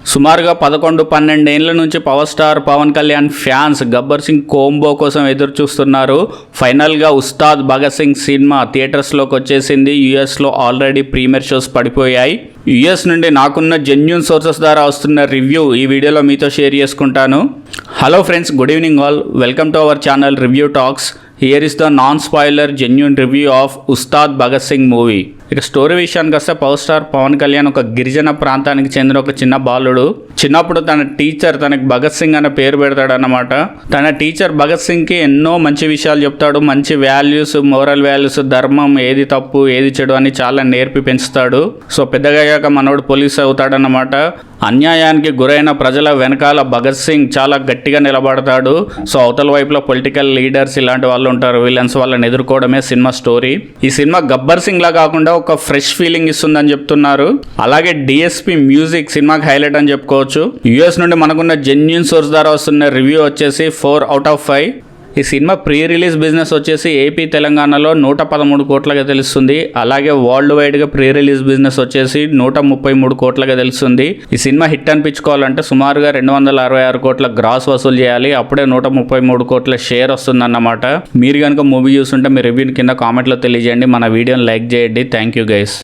సుమారుగా 11-12 ఏళ్ల నుంచి power star Pawan Kalyan fans Gabbar Singh combo కోసం ఎదురు చూస్తున్నారు. ఫైనల్గా ఉస్తాద్ భగత్ సింగ్ సినిమా థియేటర్స్లోకి వచ్చేసింది. యూఎస్లో ఆల్రెడీ ప్రీమియర్ షోస్ పడిపోయాయి. యూఎస్ నుండి నాకున్న జెన్యూన్ సోర్సెస్ ద్వారా వస్తున్న రివ్యూ ఈ వీడియోలో మీతో షేర్ చేసుకుంటాను. Hello friends, good evening all. Welcome to our channel review talks. Here is the non spoiler genuine review of Ustaad Bhagat Singh movie. ఇక స్టోరీ విషయానికి వస్తే పవర్ స్టార్ పవన్ కళ్యాణ్ ఒక గిరిజన ప్రాంతానికి చెందిన ఒక చిన్న బాలుడు. చిన్నప్పుడు తన టీచర్ తనకి భగత్ సింగ్ అనే పేరు పెడతాడు అన్నమాట. తన టీచర్ భగత్ సింగ్కి ఎన్నో మంచి విషయాలు చెప్తాడు. మంచి వాల్యూస్, మోరల్ వాల్యూస్, ధర్మం, ఏది తప్పు ఏది చెడు అని చాలా నేర్పి పెంచుతాడు. సో పెద్దగా అయ్యాక మనోడు పోలీస్ అవుతాడన్నమాట. అన్యాయానికి గురైన ప్రజల వెనకాల భగత్ సింగ్ చాలా గట్టిగా నిలబడతాడు. సో అవతల వైపులో పొలిటికల్ లీడర్స్ ఇలాంటి వాళ్ళు ఉంటారు, విలన్స్, వాళ్ళని ఎదుర్కోవడమే సినిమా స్టోరీ. ఈ సినిమా గబ్బర్ సింగ్ లా కాకుండా ఒక ఫ్రెష్ ఫీలింగ్ ఇస్తుందని చెప్తున్నారు. అలాగే డిఎస్పి మ్యూజిక్ సినిమాకి హైలైట్ అని చెప్పుకోవచ్చు. యూఎస్ నుండి మనకున్న జెన్యూన్ సోర్స్ ద్వారా వస్తున్న రివ్యూ వచ్చేసి 4/5. ఈ సినిమా ప్రీ రిలీజ్ బిజినెస్ వచ్చేసి ఏపీ తెలంగాణలో 113 కోట్లుగా తెలుస్తుంది. అలాగే వరల్డ్ వైడ్గా ప్రీ రిలీజ్ బిజినెస్ వచ్చేసి 133 కోట్లుగా తెలుస్తుంది. ఈ సినిమా హిట్ అనిపించుకోవాలంటే సుమారుగా 266 కోట్ల గ్రాస్ వసూలు చేయాలి. అప్పుడే 133 కోట్ల షేర్ వస్తుందన్నమాట. మీరు కనుక మూవీ చూస్తుంటే మీ రివ్యూని కింద కామెంట్లో తెలియజేయండి. మన వీడియోని లైక్ చేయండి. Thank you guys.